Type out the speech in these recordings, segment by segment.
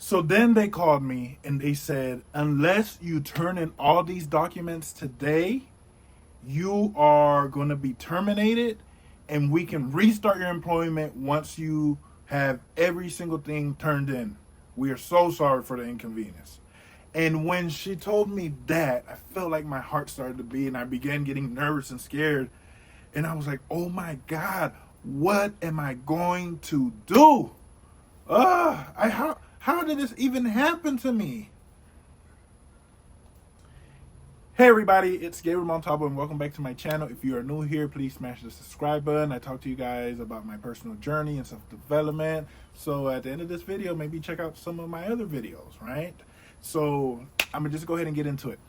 So then they called me and they said, unless you turn in all these documents today, you are going to be terminated and we can restart your employment once you have every single thing turned in. We are so sorry for the inconvenience. And when she told me that, I felt like my heart started to beat and I began getting nervous and scared. And I was like, oh my God, what am I going to do? How did this even happen to me? Hey everybody, it's Gabriel Montalvo and welcome back to my channel. If you are new here, please smash the subscribe button. I talk to you guys about my personal journey and self-development. So at the end of this video, maybe check out some of my other videos, right? So I'm gonna just go ahead and get into it.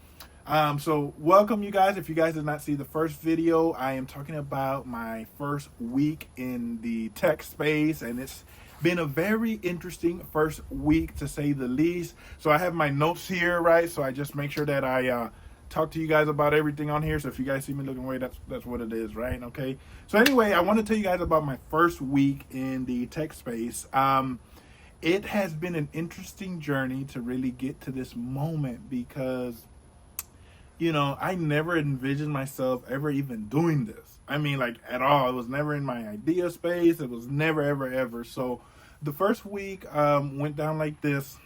So welcome you guys. If you guys did not see the first video, I am talking about my first week in the tech space, and it's been a very interesting first week to say the least. So I have my notes here, right? So I just make sure that I talk to you guys about everything on here. So if you guys see me looking away, that's what it is, right? Okay. So anyway, I want to tell you guys about my first week in the tech space. It has been an interesting journey to really get to this moment because, you know, I never envisioned myself ever even doing this. I mean, like at all. It was never in my idea space. It was never, ever, ever. So the first week went down like this.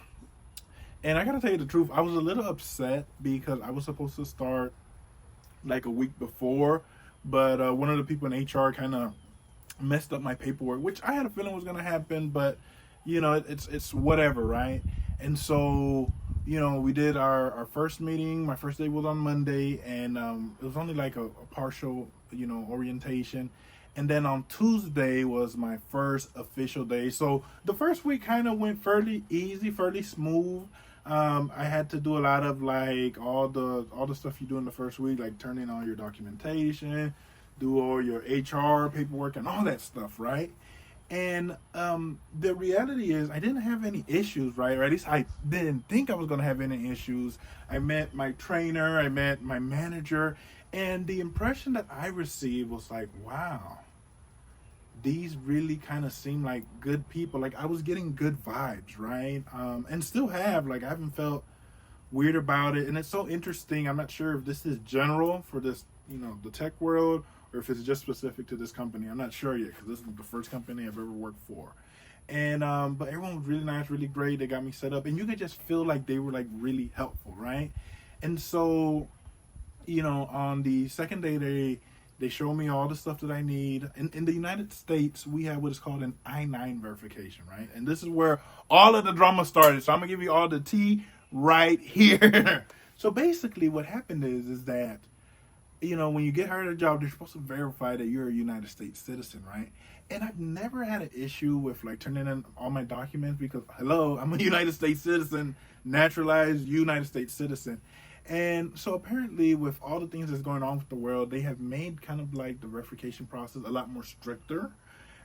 And I gotta tell you the truth, I was a little upset because I was supposed to start like a week before, but one of the people in HR kind of messed up my paperwork, which I had a feeling was gonna happen, but you know, it's whatever, right? And so, you know, we did our first meeting. My first day was on Monday, and it was only like a partial, you know, orientation. And then on Tuesday was my first official day. So the first week kind of went fairly easy, fairly smooth. I had to do a lot of like all the stuff you do in the first week, like turn in all your documentation, do all your HR paperwork and all that stuff, right? And the reality is I didn't have any issues, right? Or at least I didn't think I was going to have any issues. I met my trainer, I met my manager, and the impression that I received was like, wow, these really kind of seem like good people. Like I was getting good vibes, right? And still have, like I haven't felt weird about it. And it's so interesting. I'm not sure if this is general for this, you know, the tech world, or if it's just specific to this company. I'm not sure yet because this is the first company I've ever worked for. And but everyone was really nice, really great. They got me set up, and you could just feel like they were like really helpful, right? And so, you know, on the second day, they show me all the stuff that I need. In the United States, we have what is called an I-9 verification, right? And this is where all of the drama started. So I'm gonna give you all the tea right here. So basically, what happened is that, you know, when you get hired at a job, they're supposed to verify that you're a United States citizen, right? And I've never had an issue with like turning in all my documents because, hello, I'm a United States citizen, naturalized United States citizen. And so apparently with all the things that's going on with the world, they have made kind of like the verification process a lot more stricter.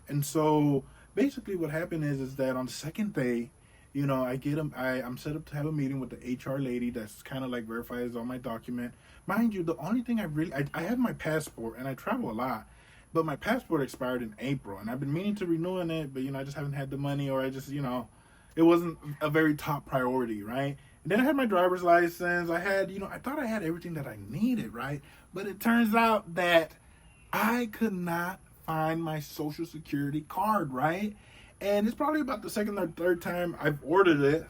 And so basically what happened is that on the second day, you know, I'm set up to have a meeting with the HR lady that's kind of like verifies all my document. Mind you, the only thing I have my passport and I travel a lot, but my passport expired in April and I've been meaning to renewing it, but you know, I just haven't had the money, or I just, you know, it wasn't a very top priority, right? And then I had my driver's license. I had, you know, I thought I had everything that I needed, right? But it turns out that I could not find my social security card, right? And it's probably about the second or third time I've ordered it.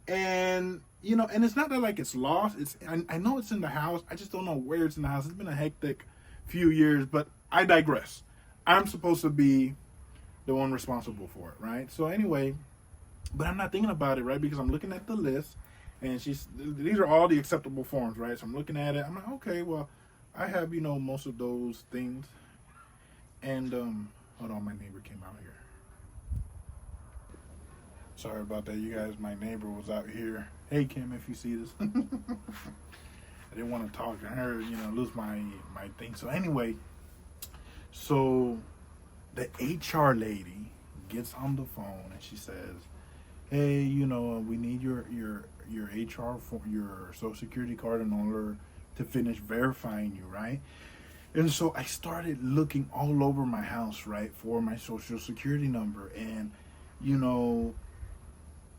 And, you know, and it's not that like it's lost. I know it's in the house. I just don't know where it's in the house. It's been a hectic few years, but I digress. I'm supposed to be the one responsible for it, right? So anyway, but I'm not thinking about it, right? Because I'm looking at the list and these are all the acceptable forms, right? So I'm looking at it. I'm like, okay, well, I have, you know, most of those things. And hold on, my neighbor came out here. Sorry about that, you guys. My neighbor was out here. Hey, Kim, if you see this. I didn't want to talk to her, you know, lose my thing. So anyway, so the HR lady gets on the phone and she says, hey, you know, we need your HR for your social security card in order to finish verifying you, right? And so I started looking all over my house, right, for my social security number. And, you know,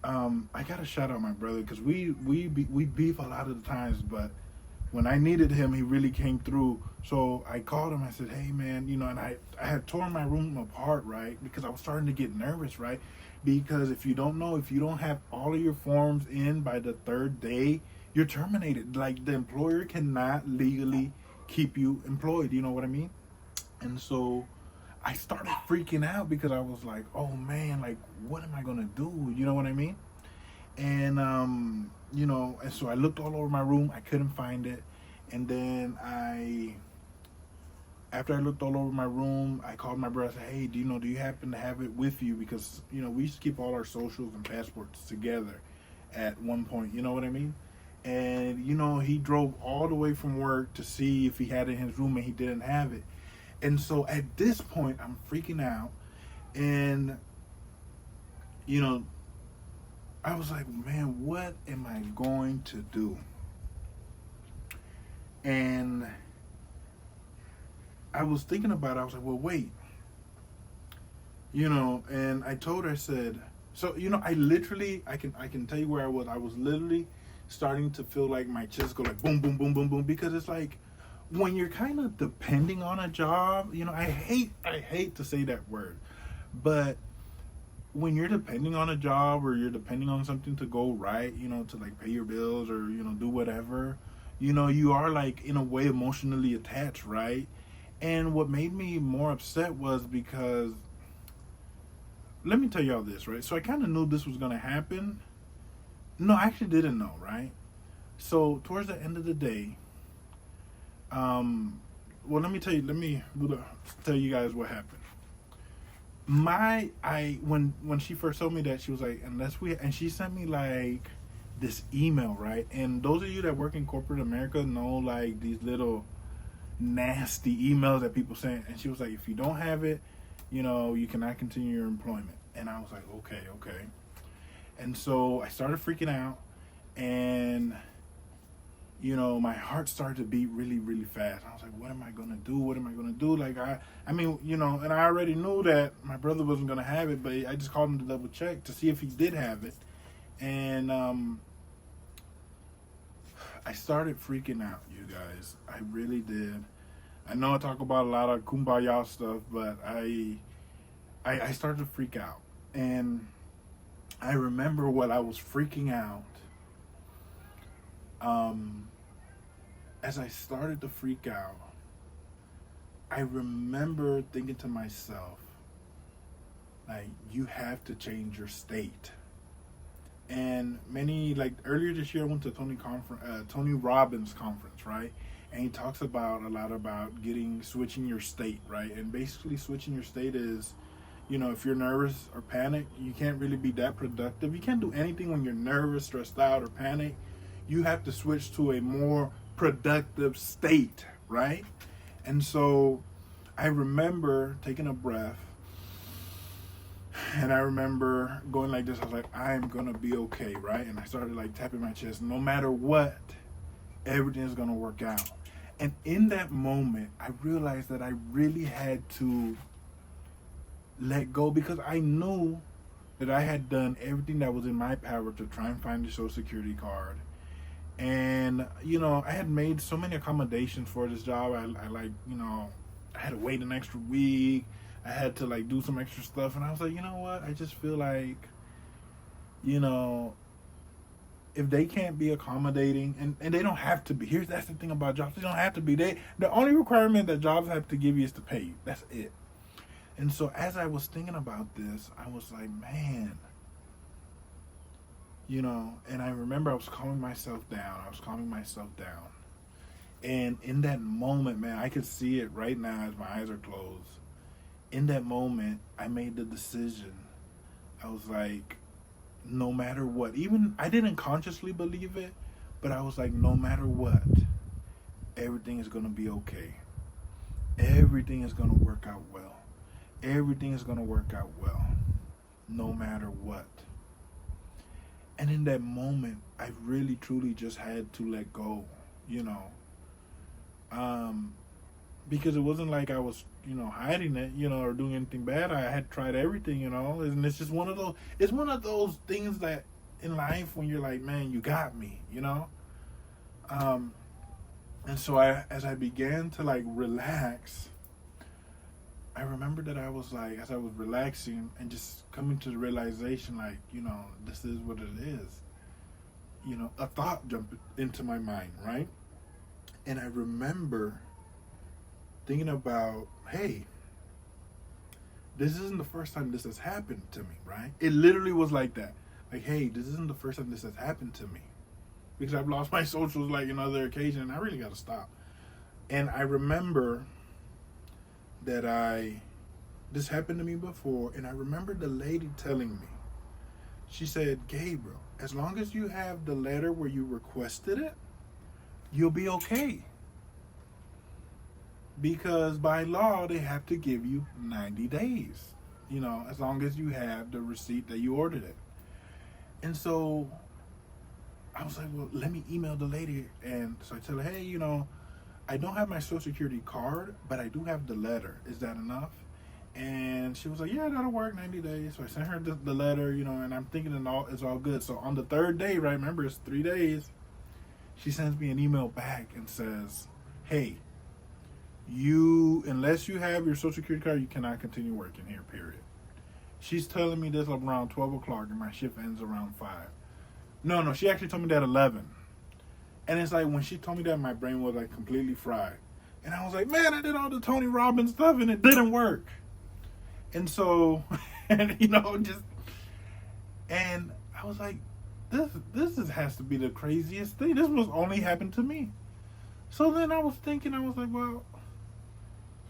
I gotta shout out my brother because we beef a lot of the times, but when I needed him, he really came through. So I called him. I said, "Hey, man, and I had torn my room apart, right, because I was starting to get nervous, right, because if you don't know, if you don't have all of your forms in by the third day, you're terminated. Like the employer cannot legally keep you employed. You know what I mean? And so I started freaking out because I was like, oh man, like what am I gonna do? You know what I mean? And and so I looked all over my room, I couldn't find it. And then after I looked all over my room, I called my brother. I said, "Hey, do you happen to have it with you? Because we used to keep all our socials and passports together at one point. You know what I mean?" And he drove all the way from work to see if he had it in his room, and he didn't have it. And so at this point, I'm freaking out, and I was like, "Man, what am I going to do?" And I was thinking about it. I was like, "Well, wait." And I told her, I said, so I can tell you where I was. I was literally starting to feel like my chest go like boom, boom, boom, boom, boom, because it's like when you're kind of depending on a job. I hate to say that word, but when you're depending on a job or you're depending on something to go right, to like pay your bills or do whatever, you are like in a way emotionally attached, right? And what made me more upset was because, let me tell y'all this, right? So I kind of knew this was going to happen. No, I actually didn't know, right? So towards the end of the day, well, let me tell you guys what happened. When she first told me that, she was like, and she sent me like this email, right? And those of you that work in corporate America know like these little nasty emails that people send. And she was like, if you don't have it, you cannot continue your employment. And I was like, okay. And so I started freaking out, and my heart started to beat really, really fast. I was like, what am I gonna do? What am I gonna do? Like I mean, and I already knew that my brother wasn't gonna have it, but I just called him to double check to see if he did have it. And I started freaking out, you guys. I really did. I know I talk about a lot of kumbaya stuff, but I started to freak out. And I remember what I was freaking out. As I started to freak out, I remember thinking to myself, like, you have to change your state. And earlier this year, I went to Tony Robbins conference, right? And he talks about a lot about switching your state, right? And basically switching your state is, if you're nervous or panicked, you can't really be that productive. You can't do anything when you're nervous, stressed out, or panicked. You have to switch to a more productive state, right? And so I remember taking a breath, and I remember going like this. I was like, I'm gonna be okay, right? And I started like tapping my chest. No matter what, everything is gonna work out. And in that moment, I realized that I really had to let go, because I knew that I had done everything that was in my power to try and find the Social Security card. And I had made so many accommodations for this job. I had to wait an extra week. I had to like do some extra stuff, and I was like, you know what? I just feel like, if they can't be accommodating, and they don't have to be. That's the thing about jobs. They don't have to be. The only requirement that jobs have to give you is to pay you. That's it. And so as I was thinking about this, I was like, man, and I remember I was calming myself down. And in that moment, man, I could see it right now as my eyes are closed. In that moment, I made the decision. I was like, no matter what, even I didn't consciously believe it, but I was like, no matter what, everything is going to be okay. Everything is going to work out well. Everything is going to work out well, no matter what. And in that moment, I really, truly just had to let go, because it wasn't like I was, hiding it, or doing anything bad. I had tried everything, and it's just one of those things that in life when you're like, man, you got me, you know? And so as I began to like relax, I remember that I was like, as I was relaxing and just coming to the realization, like, you know, this is what it is. You know, a thought jumped into my mind, right? And I remember thinking about, hey, this isn't the first time this has happened to me, right? It literally was like that. Like, hey, this isn't the first time this has happened to me. Because I've lost my socials like on other occasions, and I really got to stop. And I remember that this happened to me before, and I remember the lady telling me, she said, Gabriel, as long as you have the letter where you requested it, you'll be okay. Because by law, they have to give you 90 days, you know, as long as you have the receipt that you ordered it. And so I was like, well, let me email the lady. And so I tell her, hey, you know, I don't have my Social Security card, but I do have the letter. Is that enough? And she was like, yeah, that'll work, 90 days. So I sent her the letter, you know, and I'm thinking it's all good. So on the third day, right, remember, it's 3 days, she sends me an email back and says, hey, unless you have your Social Security card, you cannot continue working here, period. She's telling me this around 12 o'clock, and my shift ends around 5. No, she actually told me that 11. And it's like, when she told me that, my brain was like completely fried. And I was like, man, I did all the Tony Robbins stuff, and it didn't work. And so, and you know, and I was like, this has to be the craziest thing. This must only happen to me. So then I was thinking, I was like, well,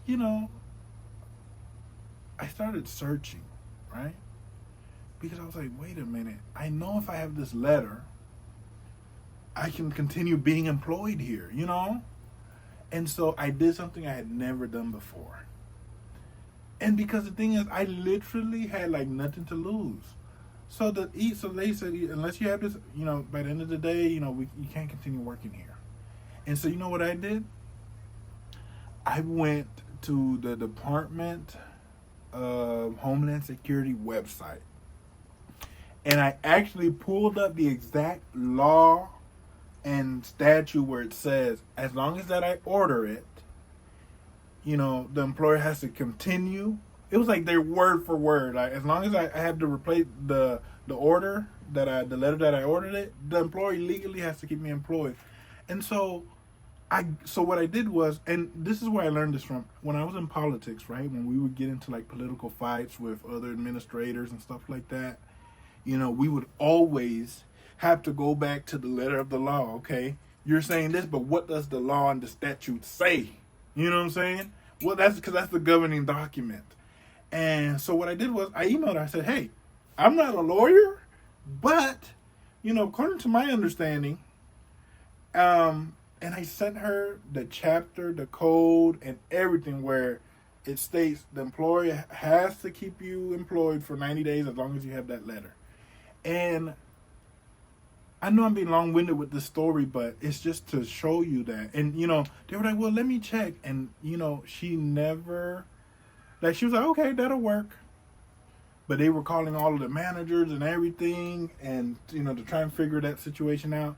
you know, I started searching, right? Because I was like, wait a minute. I know if I have this letter, I can continue being employed here, you know? And so I did something I had never done before. And because the thing is, I literally had like nothing to lose. So they said, unless you have this, you know, by the end of the day, you know, you can't continue working here. And so you know what I did? I went to the Department of Homeland Security website. And I actually pulled up the exact law and statute where it says, as long as that I order it, you know, the employer has to continue. It was like their word for word. Like, as long as I have to replace the order the letter that I ordered it, the employer legally has to keep me employed. And so what I did was, and this is where I learned this from, when I was in politics, right? When we would get into like political fights with other administrators and stuff like that, you know, we would always have to go back to the letter of the law. Okay, you're saying this, but what does the law and the statute say? You know what I'm saying? Well, that's because that's the governing document. And so what I did was I emailed her. I said, hey, I'm not a lawyer, but, you know, according to my understanding, and I sent her the chapter, the code, and everything where it states the employer has to keep you employed for 90 days as long as you have that letter. And I know I'm being long-winded with this story, but it's just to show you that. And, you know, they were like, well, let me check. And, you know, she was like, okay, that'll work. But they were calling all of the managers and everything, and, you know, to try and figure that situation out.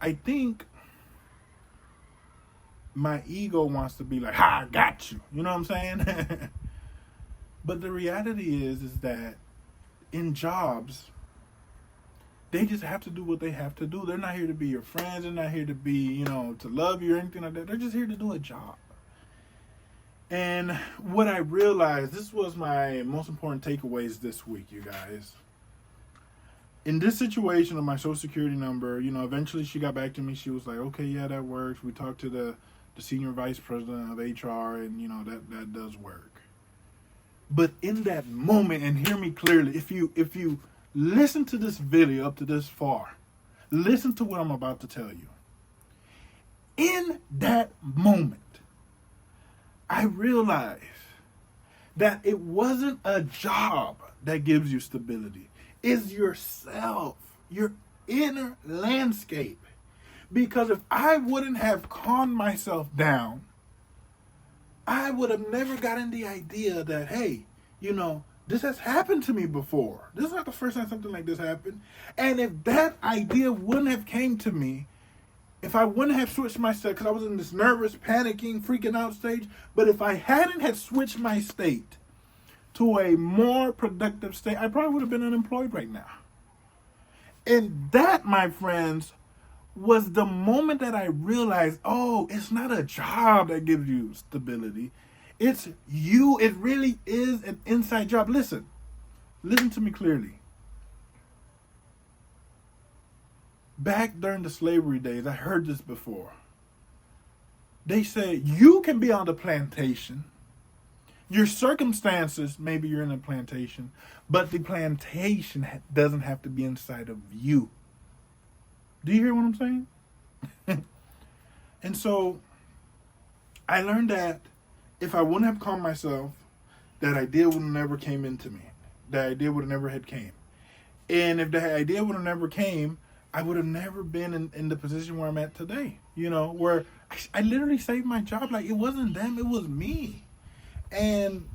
I think my ego wants to be like, ha, I got you. You know what I'm saying? But the reality is that in jobs, they just have to do what they have to do. They're not here to be your friends. They're not here to be, you know, to love you or anything like that. They're just here to do a job. And what I realized, this was my most important takeaways this week, you guys. In this situation of my Social Security number, you know, eventually she got back to me. She was like, okay, yeah, that works. We talked to the senior vice president of HR, and, you know, that does work. But in that moment, and hear me clearly, if you listen to this video up to this far, listen to what I'm about to tell you. In that moment, I realized that it wasn't a job that gives you stability. It's yourself, your inner landscape. Because if I wouldn't have calmed myself down, I would have never gotten the idea that, hey, you know, This has happened to me before. This is not the first time something like this happened. And if that idea wouldn't have came to me, if I wouldn't have switched my state, because I was in this nervous, panicking, freaking out stage, but if I hadn't had switched my state to a more productive state, I probably would have been unemployed right now. And that, my friends, was the moment that I realized, oh, it's not a job that gives you stability. It's you. It really is an inside job. Listen to me clearly. Back during the slavery days, I heard this before. They said you can be on the plantation. Your circumstances, maybe you're in a plantation, but the plantation doesn't have to be inside of you. Do you hear what I'm saying? And so I learned that if I wouldn't have calmed myself, that idea would have never came into me. That idea would have never had came. And if that idea would have never came, I would have never been in the position where I'm at today. You know, where I literally saved my job. Like, it wasn't them, it was me. And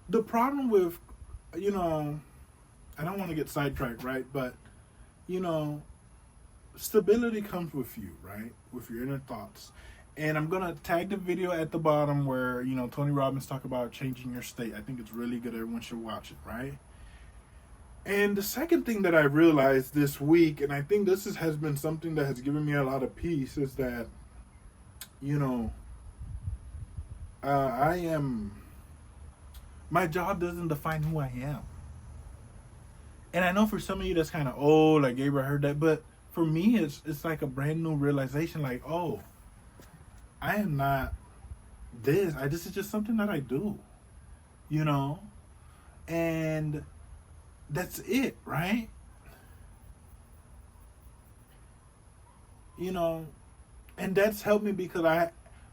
the problem with, you know, I don't want to get sidetracked, right? But, you know, stability comes with you, right? With your inner thoughts. And I'm going to tag the video at the bottom where, you know, Tony Robbins talk about changing your state. I think it's really good. Everyone should watch it, right? And the second thing that I realized this week, and I think this has been something that has given me a lot of peace, is that, you know, my job doesn't define who I am. And I know for some of you that's kind of old, like Gabriel heard that, but for me it's like a brand new realization, like, oh, I am not this. This is just something that I do, you know? And that's it, right? You know, and that's helped me because I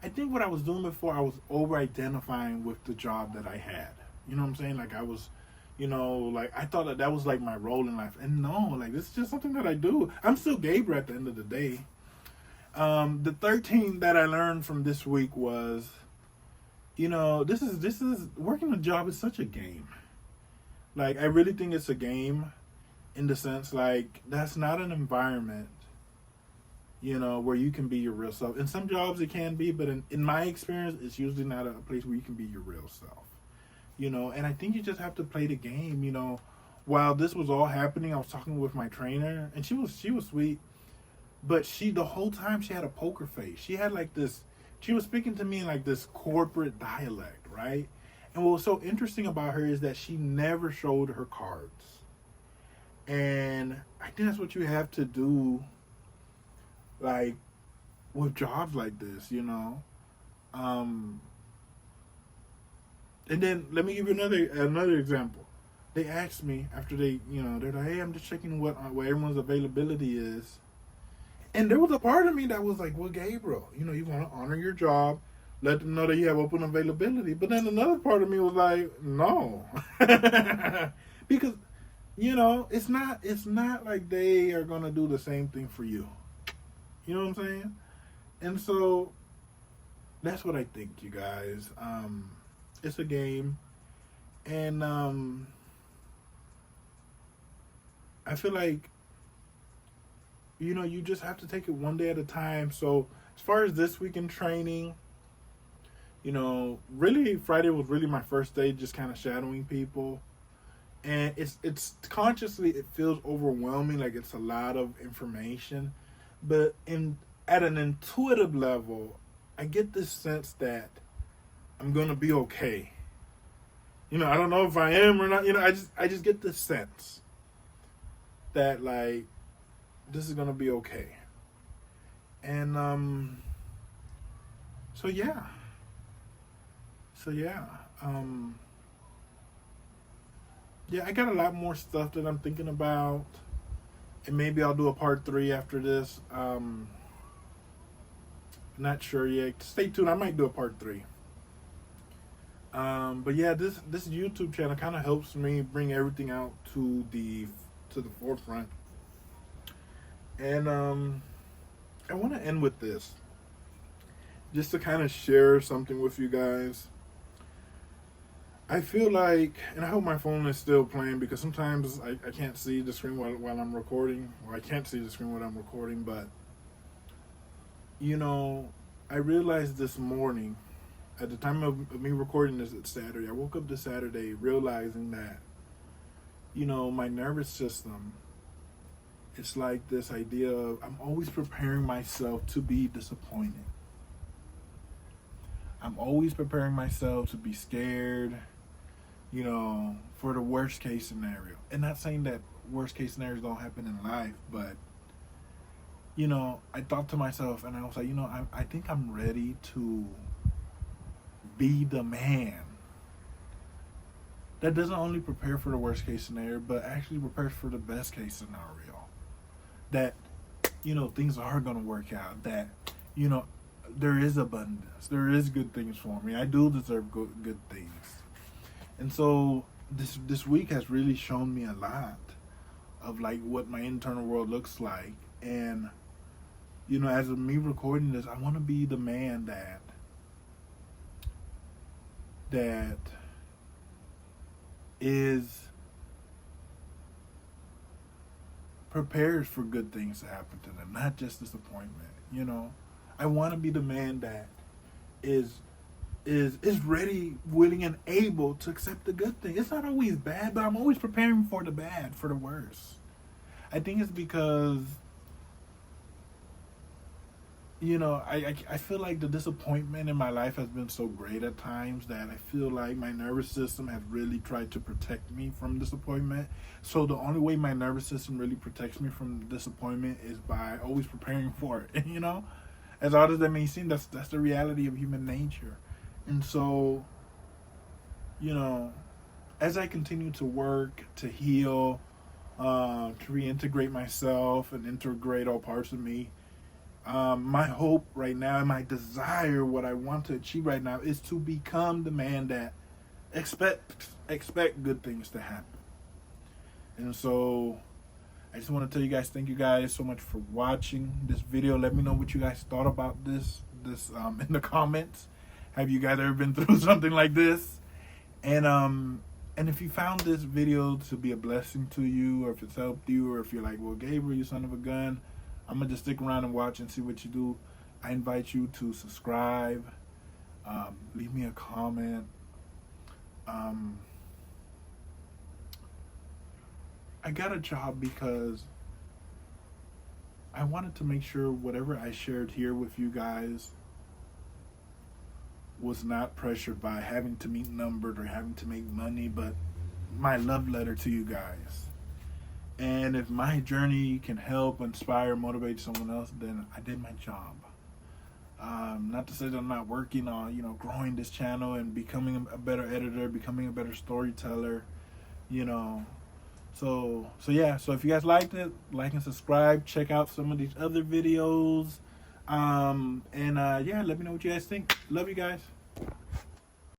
think what I was doing before, I was over-identifying with the job that I had. You know what I'm saying? Like, I was, you know, like, I thought that was, like, my role in life. And no, like, this is just something that I do. I'm still Gabriel at the end of the day. The third thing that I learned from this week was, you know, this is working a job is such a game. Like, I really think it's a game in the sense, like, that's not an environment, you know, where you can be your real self. In some jobs it can be, but in my experience, it's usually not a place where you can be your real self, you know. And I think you just have to play the game, you know. While this was all happening, I was talking with my trainer, and she was sweet, but the whole time she had a poker face. She had like this, she was speaking to me in like this corporate dialect, right? And what was so interesting about her is that she never showed her cards. And I think that's what you have to do, like, with jobs like this, you know. And then let me give you another example. They asked me after they, you know, they're like, hey, I'm just checking what everyone's availability is. And there was a part of me that was like, well, Gabriel, you know, you want to honor your job, let them know that you have open availability. But then another part of me was like, no. Because, you know, it's not like they are going to do the same thing for you. You know what I'm saying? And so that's what I think, you guys. It's a game. And I feel like, you know, you just have to take it one day at a time. So as far as this week in training, you know, really Friday was really my first day just kind of shadowing people. And it's consciously, it feels overwhelming, like it's a lot of information. But at an intuitive level, I get this sense that I'm gonna be okay. You know, I don't know if I am or not. You know, I just get this sense that, like, this is gonna be okay. And so yeah. Yeah, I got a lot more stuff that I'm thinking about. And maybe I'll do a part 3 after this. Not sure yet. Stay tuned. I might do a part 3. But yeah, this YouTube channel kind of helps me bring everything out to the forefront. And I want to end with this, just to kind of share something with you guys. I feel like, and I hope my phone is still playing because sometimes I can't see the screen while I'm recording, or I can't see the screen while I'm recording. But, you know, I realized this morning, at the time of me recording this, it's Saturday. I woke up this Saturday realizing that, you know, my nervous system, it's like this idea of I'm always preparing myself to be disappointed. I'm always preparing myself to be scared, you know, for the worst case scenario. And not saying that worst case scenarios don't happen in life, but, you know, I thought to myself and I was like, you know, I think I'm ready to be the man that doesn't only prepare for the worst case scenario, but actually prepares for the best case scenario. That, you know, things are going to work out. That, you know, there is abundance. There is good things for me. I do deserve good things. And so this week has really shown me a lot of like what my internal world looks like. And, you know, as of me recording this, I want to be the man that is prepared for good things to happen to them, not just disappointment. You know, I want to be the man that is ready, willing, and able to accept the good thing. It's not always bad, but I'm always preparing for the bad, for the worst. I think it's because, you know, I feel like the disappointment in my life has been so great at times that I feel like my nervous system has really tried to protect me from disappointment. So the only way my nervous system really protects me from disappointment is by always preparing for it. You know, as odd as that may seem, that's the reality of human nature. And so, you know, as I continue to work, to heal, to reintegrate myself and integrate all parts of me, my hope right now and my desire, what I want to achieve right now, is to become the man that expect good things to happen. And so I just want to tell you guys, thank you guys so much for watching this video. Let me know what you guys thought about this in the comments. Have you guys ever been through something like this? And if you found this video to be a blessing to you, or if it's helped you, or if you're like, well, Gabriel, you son of a gun, I'm going to just stick around and watch and see what you do. I invite you to subscribe. Leave me a comment. I got a job because I wanted to make sure whatever I shared here with you guys was not pressured by having to meet numbers or having to make money, but my love letter to you guys. And if my journey can help, inspire, motivate someone else, then I did my job. Not to say that I'm not working on, you know, growing this channel and becoming a better editor, becoming a better storyteller, you know. So yeah, so if you guys liked it, like and subscribe. Check out some of these other videos. Yeah, let me know what you guys think. Love you guys.